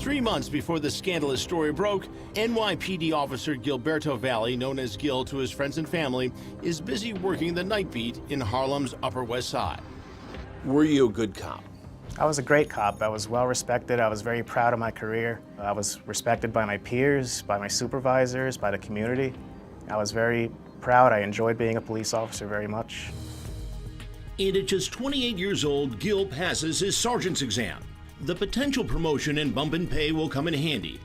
3 months before the scandalous story broke, NYPD Officer Gilberto Valle, known as Gil to his friends and family, is busy working the night beat in Harlem's Upper West Side. Were you a good cop? I was a great cop. I was well respected. I was very proud of my career. I was respected by my peers, by my supervisors, by the community. I was very proud. I enjoyed being a police officer very much. And at just 28 years old, Gil passes his sergeant's exam. The potential promotion and bump in pay will come in handy.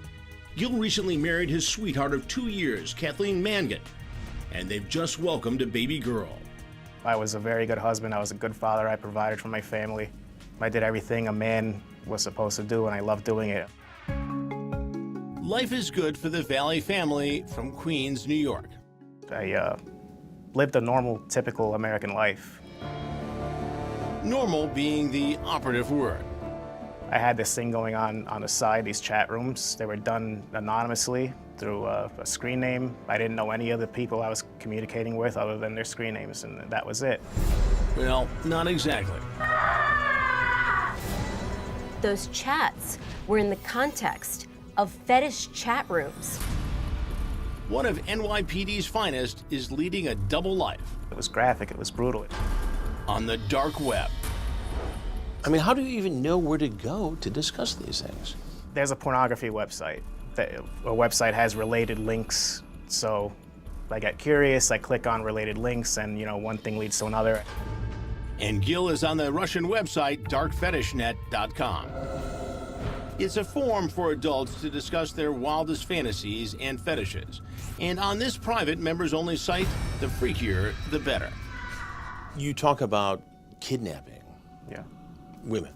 Gil recently married his sweetheart of 2 years, Kathleen Mangan, and they've just welcomed a baby girl. I was a very good husband. I was a good father. I provided for my family. I did everything a man was supposed to do, and I loved doing it. Life is good for the Valle family from Queens, New York. I lived a normal, typical American life. Normal being the operative word. I had this thing going on the side, these chat rooms. They were done anonymously through a screen name. I didn't know any of the people I was communicating with other than their screen names, and that was it. Well, not exactly. Those chats were in the context of fetish chat rooms. One of NYPD's finest is leading a double life. It was graphic, it was brutal. On the dark web. I mean, how do you even know where to go to discuss these things? There's a pornography website. A website has related links, so I get curious, I click on related links, and one thing leads to another. And Gil is on the Russian website darkfetishnet.com. It's a forum for adults to discuss their wildest fantasies and fetishes. And on this private members-only site, the freakier, the better. You talk about kidnapping women,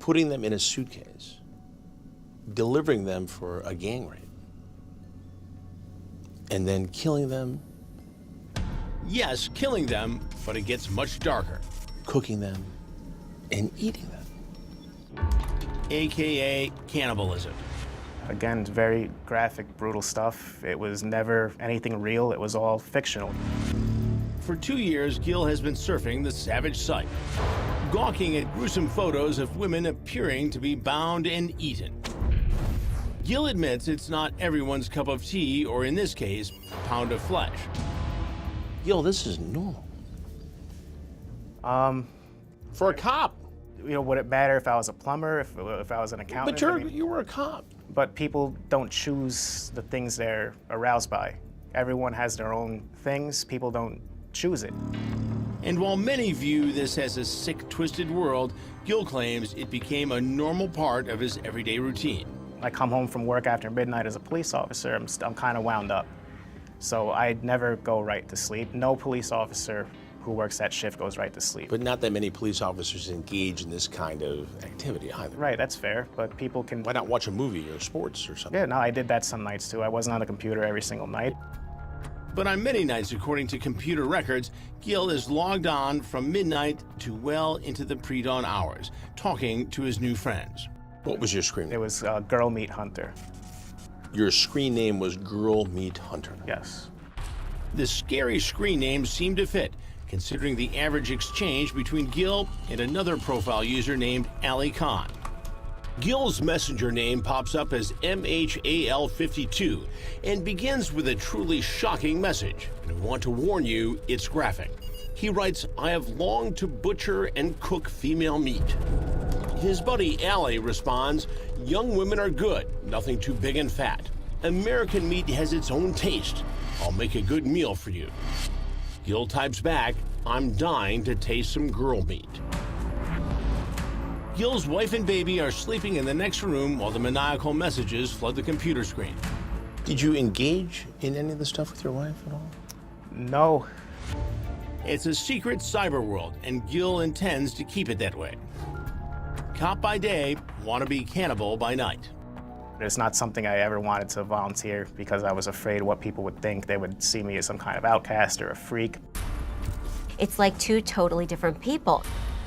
putting them in a suitcase, delivering them for a gang raid, and then killing them. Yes, killing them, but it gets much darker. Cooking them and eating them. AKA cannibalism. Again, it's very graphic, brutal stuff. It was never anything real, it was all fictional. For 2 years, Gil has been surfing the savage site, gawking at gruesome photos of women appearing to be bound and eaten. Gil admits it's not everyone's cup of tea, or in this case, a pound of flesh. Gil, this is normal. For a cop. Would it matter if I was a plumber, if I was an accountant? But you were a cop. But people don't choose the things they're aroused by. Everyone has their own things. People don't choose it. And while many view this as a sick, twisted world, Gil claims it became a normal part of his everyday routine. I come home from work after midnight as a police officer, I'm kind of wound up. So I never go right to sleep. No police officer who works that shift goes right to sleep. But not that many police officers engage in this kind of activity either. Right, that's fair, but people can... Why not watch a movie or sports or something? Yeah, no, I did that some nights too. I wasn't on the computer every single night. But on many nights, according to computer records, Gil is logged on from midnight to well into the pre-dawn hours, talking to his new friends. What was your screen name? It was Girl Meat Hunter. Your screen name was Girl Meat Hunter? Yes. The scary screen names seem to fit, considering the average exchange between Gil and another profile user named Ali Khan. Gil's messenger name pops up as MHAL52 and begins with a truly shocking message. And I want to warn you, it's graphic. He writes, "I have longed to butcher and cook female meat." His buddy Ali responds, "Young women are good, nothing too big and fat. American meat has its own taste. I'll make a good meal for you." Gil types back, "I'm dying to taste some girl meat." Gil's wife and baby are sleeping in the next room while the maniacal messages flood the computer screen. Did you engage in any of the stuff with your wife at all? No. It's a secret cyber world, and Gil intends to keep it that way. Cop by day, wannabe cannibal by night. It's not something I ever wanted to volunteer because I was afraid what people would think. They would see me as some kind of outcast or a freak. It's like two totally different people.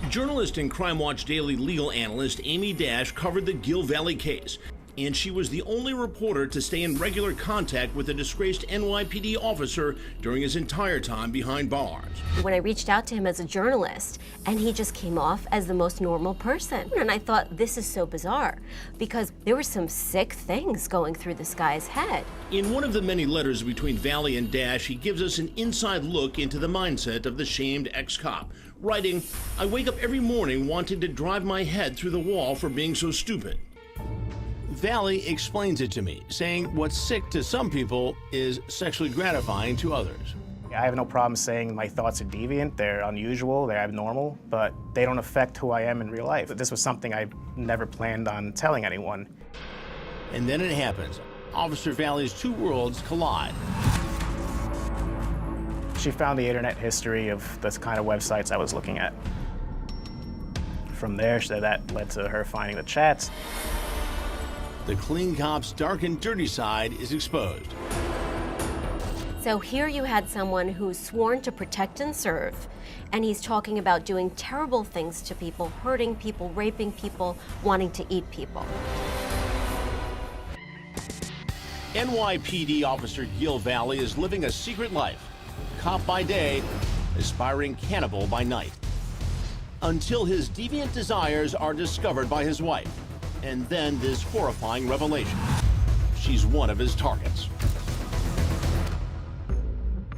Journalist and Crime Watch Daily legal analyst Amy Dash covered the Gil Valle case. and she was the only reporter to stay in regular contact with a disgraced NYPD officer during his entire time behind bars. When I reached out to him as a journalist, and he just came off as the most normal person. And I thought, this is so bizarre, because there were some sick things going through this guy's head. In one of the many letters between Valle and Dash, he gives us an inside look into the mindset of the shamed ex-cop, writing, "I wake up every morning wanting to drive my head through the wall for being so stupid." Valle explains it to me, saying what's sick to some people is sexually gratifying to others. I have no problem saying my thoughts are deviant, they're unusual, they're abnormal, but they don't affect who I am in real life. This was something I never planned on telling anyone. And then it happens. Officer Valle's two worlds collide. She found the internet history of the kind of websites I was looking at. From there, that led to her finding the chats. The clean cop's dark and dirty side is exposed. So here you had someone who's sworn to protect and serve, and he's talking about doing terrible things to people, hurting people, raping people, wanting to eat people. NYPD Officer Gil Valle is living a secret life. Cop by day, aspiring cannibal by night. Until his deviant desires are discovered by his wife. And then this horrifying revelation. She's one of his targets.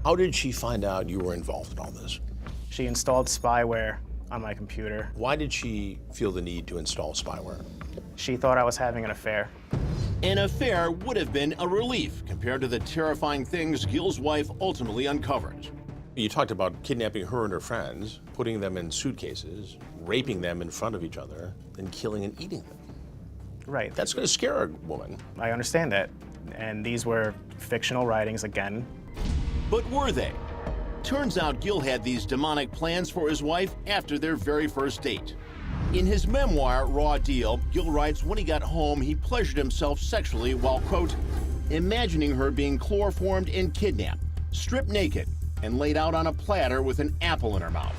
How did she find out you were involved in all this? She installed spyware on my computer. Why did she feel the need to install spyware? She thought I was having an affair. An affair would have been a relief compared to the terrifying things Gil's wife ultimately uncovers. You talked about kidnapping her and her friends, putting them in suitcases, raping them in front of each other, and killing and eating them. Right. That's going to scare a woman. I understand that. And these were fictional writings again. But were they? Turns out Gil had these demonic plans for his wife after their very first date. In his memoir, Raw Deal, Gil writes when he got home, he pleasured himself sexually while, quote, imagining her being chloroformed and kidnapped, stripped naked, and laid out on a platter with an apple in her mouth.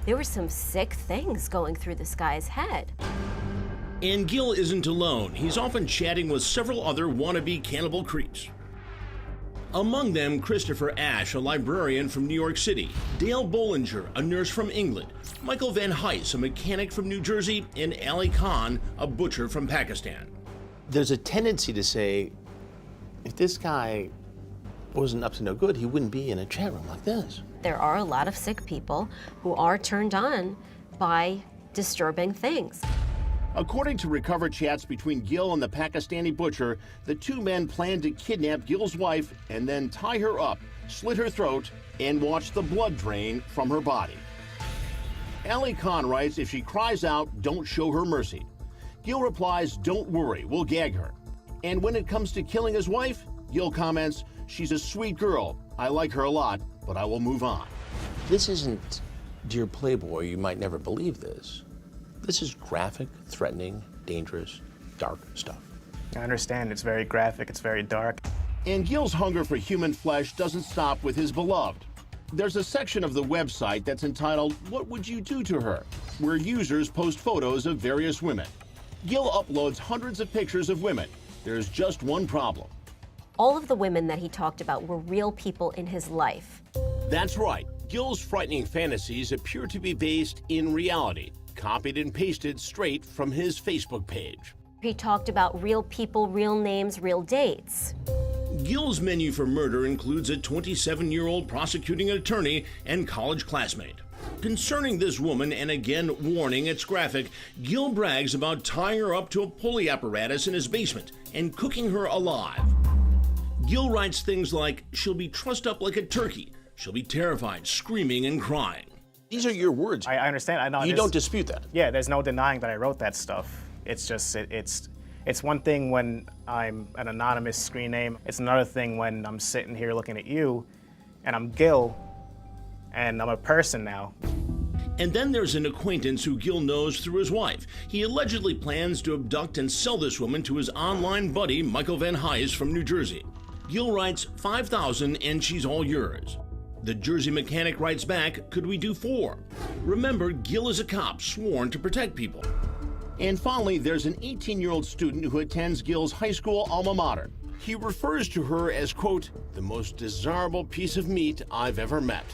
There were some sick things going through this guy's head. And Gil isn't alone. He's often chatting with several other wannabe cannibal creeps. Among them, Christopher Ashe, a librarian from New York City, Dale Bollinger, a nurse from England, Michael Van Heist, a mechanic from New Jersey, and Ali Khan, a butcher from Pakistan. There's a tendency to say, if this guy wasn't up to no good, he wouldn't be in a chat room like this. There are a lot of sick people who are turned on by disturbing things. According to recovered chats between Gil and the Pakistani butcher, the two men planned to kidnap Gil's wife and then tie her up, slit her throat, and watch the blood drain from her body. Ali Khan writes, if she cries out, don't show her mercy. Gil replies, don't worry, we'll gag her. And when it comes to killing his wife, Gil comments, she's a sweet girl. I like her a lot, but I will move on. This isn't, dear Playboy, you might never believe this. This is graphic, threatening, dangerous, dark stuff. I understand, it's very graphic, it's very dark. And Gil's hunger for human flesh doesn't stop with his beloved. There's a section of the website that's entitled, What Would You Do to Her?, where users post photos of various women. Gil uploads hundreds of pictures of women. There's just one problem. All of the women that he talked about were real people in his life. That's right. Gil's frightening fantasies appear to be based in reality, copied and pasted straight from his Facebook page. He talked about real people, real names, real dates. Gil's menu for murder includes a 27-year-old prosecuting attorney and college classmate. Concerning this woman, and again warning it's graphic, Gil brags about tying her up to a pulley apparatus in his basement and cooking her alive. Gil writes things like, she'll be trussed up like a turkey, she'll be terrified, screaming and crying. These are your words. I understand. I know. You don't dispute that. Yeah, there's no denying that I wrote that stuff. It's just, it's one thing when I'm an anonymous screen name. It's another thing when I'm sitting here looking at you, and I'm Gil, and I'm a person now. And then there's an acquaintance who Gil knows through his wife. He allegedly plans to abduct and sell this woman to his online buddy, Michael Van Heist from New Jersey. Gil writes, $5,000 and she's all yours. The Jersey mechanic writes back, could we do $4? Remember, Gil is a cop sworn to protect people. And finally, there's an 18-year-old student who attends Gil's high school alma mater. He refers to her as, quote, the most desirable piece of meat I've ever met.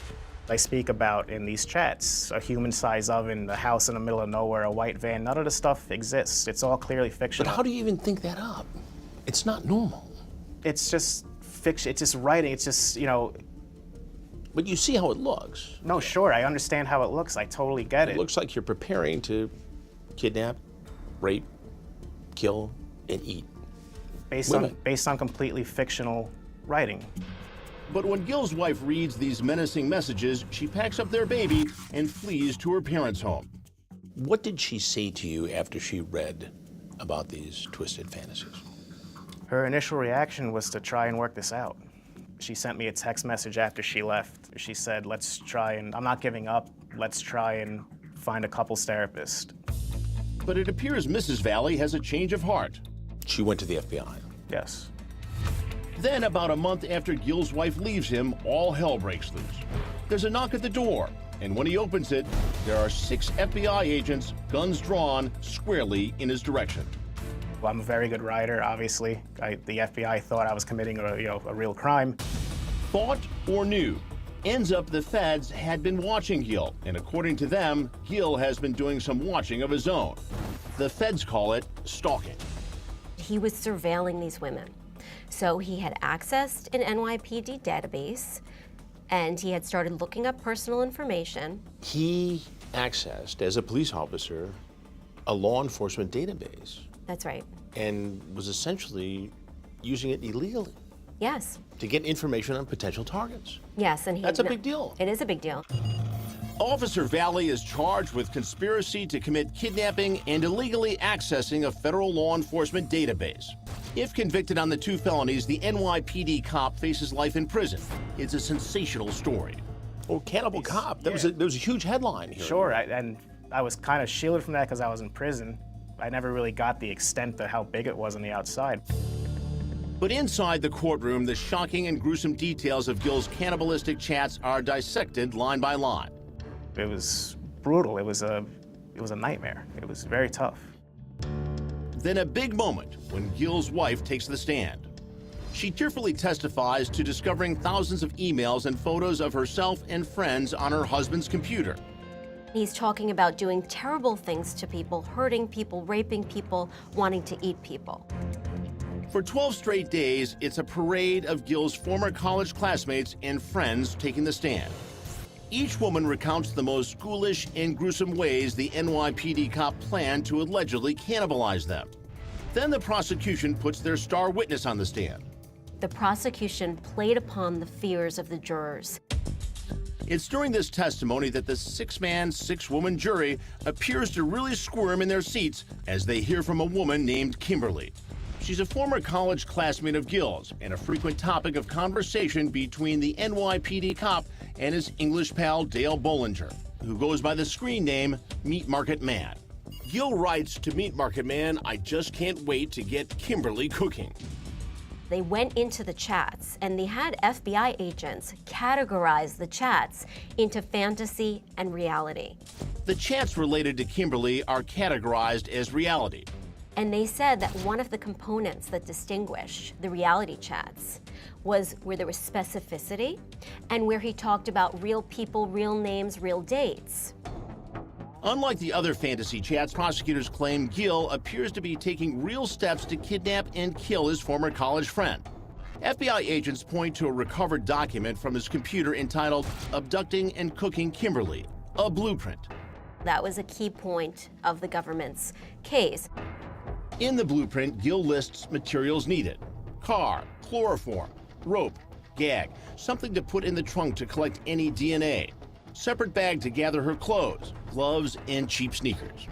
I speak about in these chats a human-sized oven, a house in the middle of nowhere, a white van. None of the stuff exists. It's all clearly fictional. But how do you even think that up? It's not normal. It's just fiction. It's just writing. It's just, you know. But you see how it looks. No, sure. I understand how it looks. I totally get it. It looks like you're preparing to kidnap, rape, kill, and eat. Based on completely fictional writing. But when Gil's wife reads these menacing messages, she packs up their baby and flees to her parents' home. What did she say to you after she read about these twisted fantasies? Her initial reaction was to try and work this out. She sent me a text message after she left. She said, let's try and, I'm not giving up, let's try and find a couples therapist. But it appears Mrs. Valle has a change of heart. She went to the FBI. Yes. Then, about a month after Gil's wife leaves him, all hell breaks loose. There's a knock at the door, and when he opens it, there are 6 FBI agents, guns drawn, squarely in his direction. Well, I'm a very good writer, obviously. The FBI thought I was committing a real crime. Thought or knew? Ends up the feds had been watching Gil, and according to them, Gil has been doing some watching of his own. The feds call it stalking. He was surveilling these women. So he had accessed an NYPD database, and he had started looking up personal information. He accessed, as a police officer, a law enforcement database. That's right. And was essentially using it illegally. Yes. To get information on potential targets. Yes, and That's a big deal. It is a big deal. Officer Valle is charged with conspiracy to commit kidnapping and illegally accessing a federal law enforcement database. If convicted on the 2 felonies, the NYPD cop faces life in prison. It's a sensational story. Oh, Cannibal Cop. There was a huge headline here. Sure, and I was kind of shielded from that because I was in prison. I never really got the extent of how big it was on the outside. But inside the courtroom, the shocking and gruesome details of Gil's cannibalistic chats are dissected line by line. It was brutal. It was a nightmare. It was very tough. Then a big moment when Gil's wife takes the stand. She tearfully testifies to discovering thousands of emails and photos of herself and friends on her husband's computer. He's talking about doing terrible things to people, hurting people, raping people, wanting to eat people. For 12 straight days, it's a parade of Gil's former college classmates and friends taking the stand. Each woman recounts the most ghoulish and gruesome ways the NYPD cop planned to allegedly cannibalize them. Then the prosecution puts their star witness on the stand. The prosecution played upon the fears of the jurors. It's during this testimony that the 6-man, 6-woman jury appears to really squirm in their seats as they hear from a woman named Kimberly. She's a former college classmate of Gil's and a frequent topic of conversation between the NYPD cop and his English pal Dale Bollinger, who goes by the screen name Meat Market Man. Gil writes to Meat Market Man, "I just can't wait to get Kimberly cooking." They went into the chats, and they had FBI agents categorize the chats into fantasy and reality. The chats related to Kimberly are categorized as reality. And they said that one of the components that distinguished the reality chats was where there was specificity and where he talked about real people, real names, real dates. Unlike the other fantasy chats, prosecutors claim Gil appears to be taking real steps to kidnap and kill his former college friend. FBI agents point to a recovered document from his computer entitled "Abducting and Cooking Kimberly," a blueprint. That was a key point of the government's case. In the blueprint, Gil lists materials needed: car, chloroform, rope, gag, something to put in the trunk to collect any DNA, separate bag to gather her clothes, gloves, and cheap sneakers.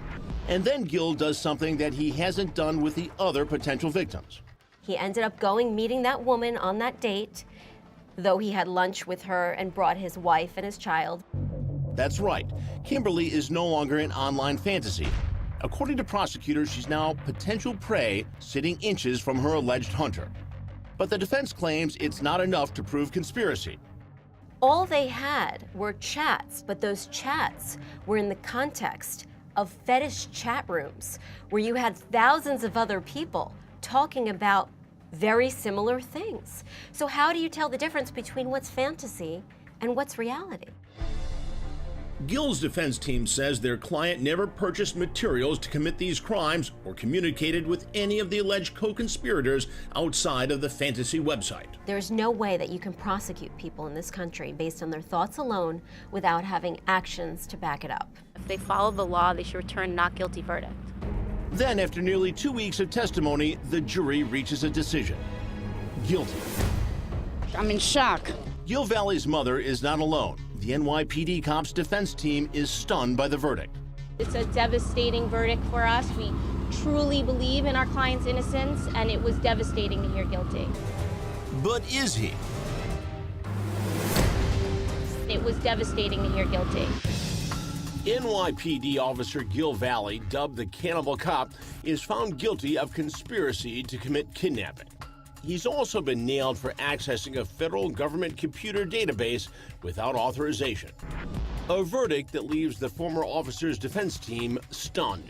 And then Gil does something that he hasn't done with the other potential victims. He ended up meeting that woman on that date, though he had lunch with her and brought his wife and his child. That's right. Kimberly is no longer an online fantasy. According to prosecutors, she's now potential prey sitting inches from her alleged hunter. But the defense claims it's not enough to prove conspiracy. All they had were chats, but those chats were in the context of fetish chat rooms where you had thousands of other people talking about very similar things. So how do you tell the difference between what's fantasy and what's reality? Gil's defense team says their client never purchased materials to commit these crimes or communicated with any of the alleged co-conspirators outside of the fantasy website. There's no way that you can prosecute people in this country based on their thoughts alone without having actions to back it up. If they follow the law, they should return a not guilty verdict. Then, after nearly 2 weeks of testimony, the jury reaches a decision. Guilty. I'm in shock. Gil Valle's mother is not alone. The NYPD Cop's defense team is stunned by the verdict. It's a devastating verdict for us. We truly believe in our client's innocence, and it was devastating to hear guilty. But is he? It was devastating to hear guilty. NYPD Officer Gil Valle, dubbed the Cannibal Cop, is found guilty of conspiracy to commit kidnapping. He's also been nailed for accessing a federal government computer database without authorization. A verdict that leaves the former officer's defense team stunned.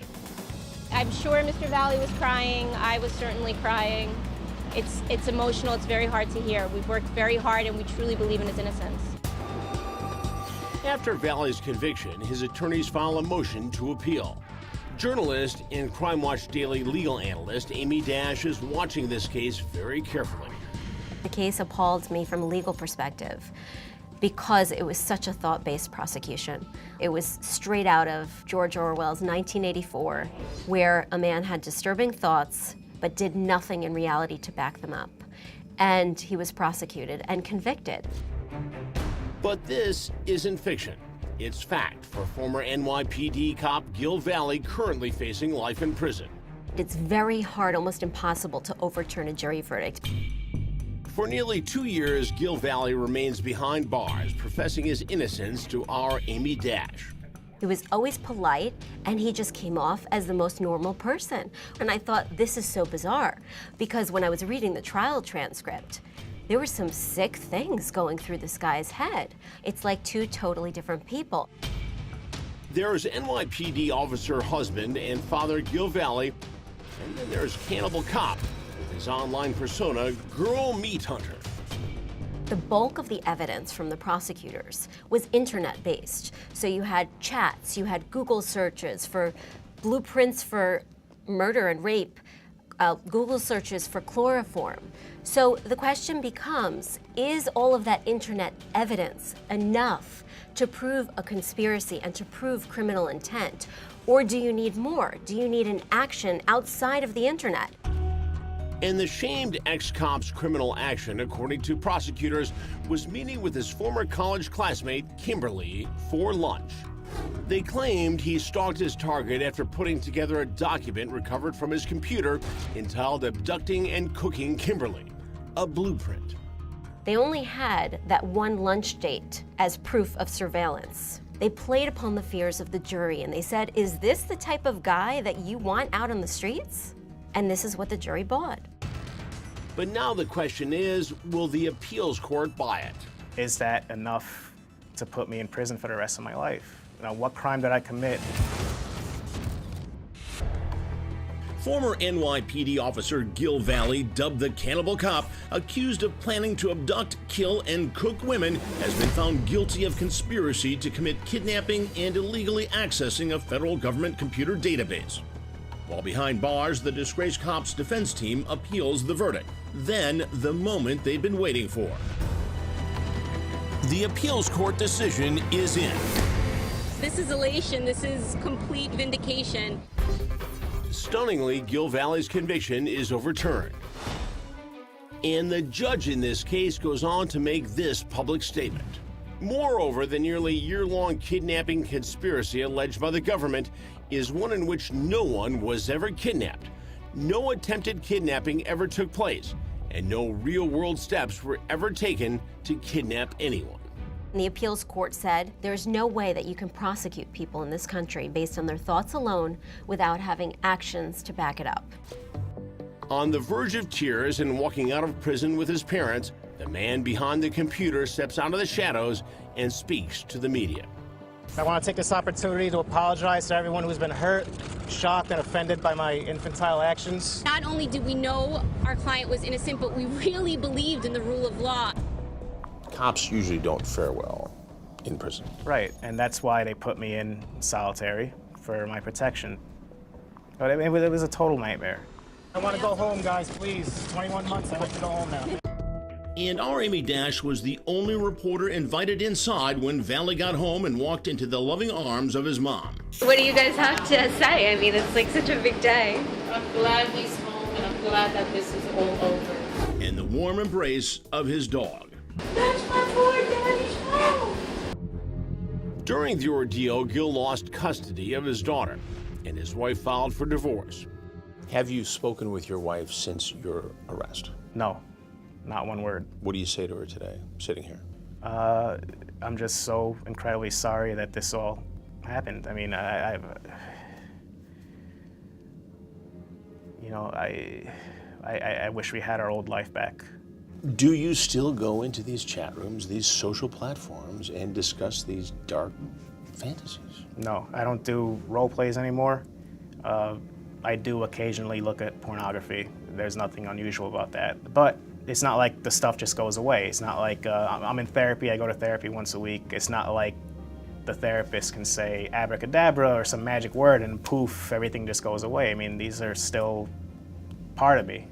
I'm sure Mr. Valle was crying. I was certainly crying. It's emotional. It's very hard to hear. We've worked very hard, and we truly believe in his innocence. After Valle's conviction, his attorneys file a motion to appeal. Journalist and Crime Watch Daily legal analyst Amy Dash is watching this case very carefully. The case appalled me from a legal perspective because it was such a thought-based prosecution. It was straight out of George Orwell's 1984, where a man had disturbing thoughts but did nothing in reality to back them up. And he was prosecuted and convicted. But this isn't fiction. It's fact for former NYPD cop Gil Valle, currently facing life in prison. It's very hard, almost impossible, to overturn a jury verdict. For nearly 2 years, Gil Valle remains behind bars, professing his innocence to our Amy Dash. He was always polite, and he just came off as the most normal person. And I thought, this is so bizarre, because when I was reading the trial transcript, there were some sick things going through this guy's head. It's like two totally different people. There's NYPD officer husband and father Gil Valle, and then there's Cannibal Cop, with his online persona, Girl Meat Hunter. The bulk of the evidence from the prosecutors was internet-based. So you had chats, you had Google searches for blueprints for murder and rape, Google searches for chloroform. So the question becomes, is all of that internet evidence enough to prove a conspiracy and to prove criminal intent? Or do you need more? Do you need an action outside of the internet? And the shamed ex-cop's criminal action, according to prosecutors, was meeting with his former college classmate, Kimberly, for lunch. They claimed he stalked his target after putting together a document recovered from his computer entitled Abducting and Cooking Kimberly, a blueprint. They only had that one lunch date as proof of surveillance. They played upon the fears of the jury and they said, is this the type of guy that you want out on the streets? And this is what the jury bought. But now the question is, will the appeals court buy it? Is that enough to put me in prison for the rest of my life? You know, what crime did I commit? Former NYPD officer Gil Valle, dubbed the Cannibal Cop, accused of planning to abduct, kill, and cook women, has been found guilty of conspiracy to commit kidnapping and illegally accessing a federal government computer database. While behind bars, the disgraced cop's defense team appeals the verdict. Then, the moment they've been waiting for. The appeals court decision is in. This is elation. This is complete vindication. Stunningly, Gil Valle's conviction is overturned. And the judge in this case goes on to make this public statement. Moreover, the nearly year-long kidnapping conspiracy alleged by the government is one in which no one was ever kidnapped. No attempted kidnapping ever took place, and no real-world steps were ever taken to kidnap anyone. The appeals court said there's no way that you can prosecute people in this country based on their thoughts alone without having actions to back it up. On the verge of tears and walking out of prison with his parents, the man behind the computer steps out of the shadows and speaks to the media. I want to take this opportunity to apologize to everyone who's been hurt, shocked, and offended by my infantile actions. Not only did we know our client was innocent, but we really believed in the rule of law. Cops usually don't fare well in prison. Right, and that's why they put me in solitary for my protection. But it was a total nightmare. I want to go home, guys, please. 21 months, I have to go home now. And our Amy Dash was the only reporter invited inside when Valle got home and walked into the loving arms of his mom. What do you guys have to say? I mean, it's like such a big day. I'm glad he's home, and I'm glad that this is all over. And the warm embrace of his dog. That's my boy, Daddy's home. During the ordeal, Gil lost custody of his daughter, and his wife filed for divorce. Have you spoken with your wife since your arrest? No, not one word. What do you say to her today, sitting here? I'm just so incredibly sorry that this all happened. I mean, I wish we had our old life back. Do you still go into these chat rooms, these social platforms, and discuss these dark fantasies? No, I don't do role plays anymore. I do occasionally look at pornography. There's nothing unusual about that. But it's not like the stuff just goes away. It's not like I'm in therapy, I go to therapy once a week. It's not like the therapist can say abracadabra or some magic word and poof, everything just goes away. I mean, these are still part of me.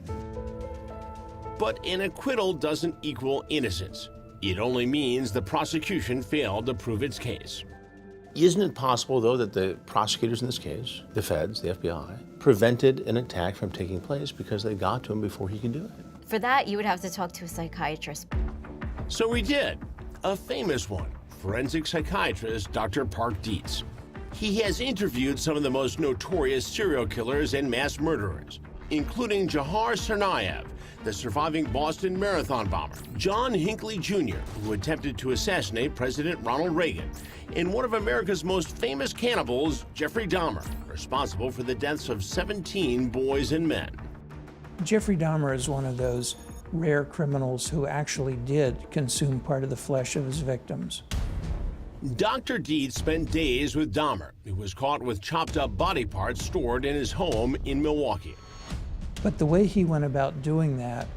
But an acquittal doesn't equal innocence. It only means the prosecution failed to prove its case. Isn't it possible, though, that the prosecutors in this case, the feds, the FBI, prevented an attack from taking place because they got to him before he could do it? For that, you would have to talk to a psychiatrist. So we did. A famous one, forensic psychiatrist Dr. Park Dietz. He has interviewed some of the most notorious serial killers and mass murderers, including Jahar Tsarnaev, the surviving Boston Marathon bomber, John Hinckley Jr., who attempted to assassinate President Ronald Reagan, and one of America's most famous cannibals, Jeffrey Dahmer, responsible for the deaths of 17 boys and men. Jeffrey Dahmer is one of those rare criminals who actually did consume part of the flesh of his victims. Dr. Dietz spent days with Dahmer, who was caught with chopped up body parts stored in his home in Milwaukee. But the way he went about doing that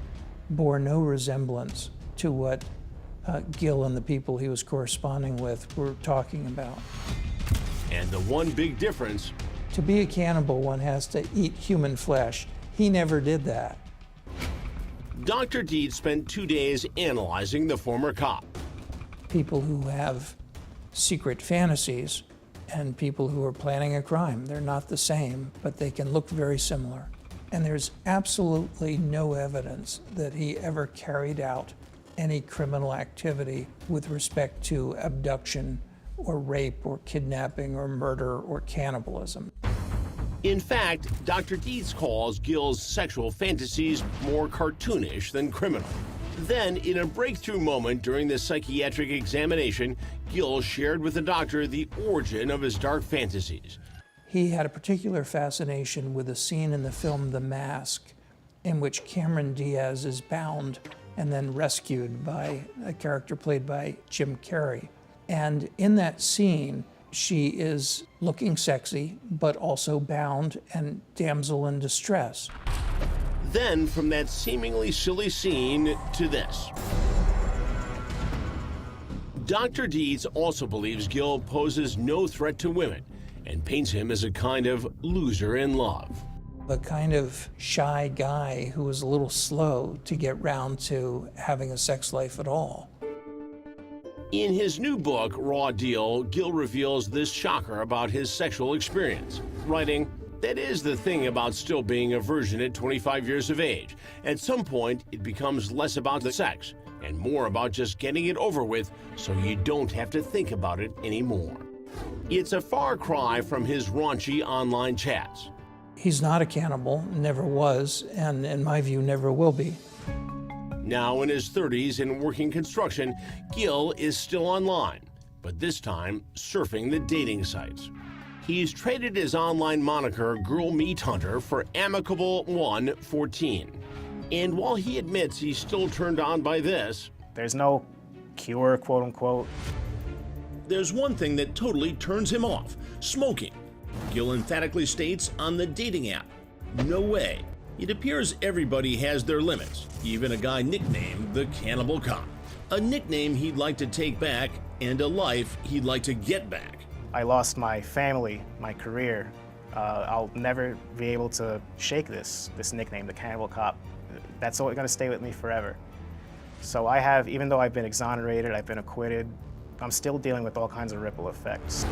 bore no resemblance to what Gil and the people he was corresponding with were talking about. And the one big difference: to be a cannibal, one has to eat human flesh. He never did that. Dr. Dietz spent 2 days analyzing the former cop. People who have secret fantasies and people who are planning a crime, they're not the same, but they can look very similar. And there's absolutely no evidence that he ever carried out any criminal activity with respect to abduction or rape or kidnapping or murder or cannibalism. In fact, Dr. Dietz calls Gil's sexual fantasies more cartoonish than criminal. Then, in a breakthrough moment during the psychiatric examination, Gil shared with the doctor the origin of his dark fantasies. He had a particular fascination with a scene in the film The Mask in which Cameron Diaz is bound and then rescued by a character played by Jim Carrey. And in that scene, she is looking sexy, but also bound and damsel in distress. Then, from that seemingly silly scene to this. Dr. Dietz also believes Gil poses no threat to women and paints him as a kind of loser in love. A kind of shy guy who was a little slow to get round to having a sex life at all. In his new book, Raw Deal, Gil reveals this shocker about his sexual experience, writing, "That is the thing about still being a virgin at 25 years of age. At some point, it becomes less about the sex and more about just getting it over with so you don't have to think about it anymore." It's a far cry from his raunchy online chats. He's not a cannibal, never was, and in my view, never will be. Now in his 30s and working construction, Gil is still online, but this time surfing the dating sites. He's traded his online moniker Girl Meat Hunter for Amicable 114. And while he admits he's still turned on by this, there's no cure, quote unquote. there's one thing that totally turns him off: smoking. Gil emphatically states on the dating app, no way. It appears everybody has their limits, even a guy nicknamed the Cannibal Cop. A nickname he'd like to take back and a life he'd like to get back. I lost my family, my career. I'll never be able to shake this nickname, the Cannibal Cop. That's always gonna stay with me forever. So I have, even though I've been exonerated, I've been acquitted, I'm still dealing with all kinds of ripple effects.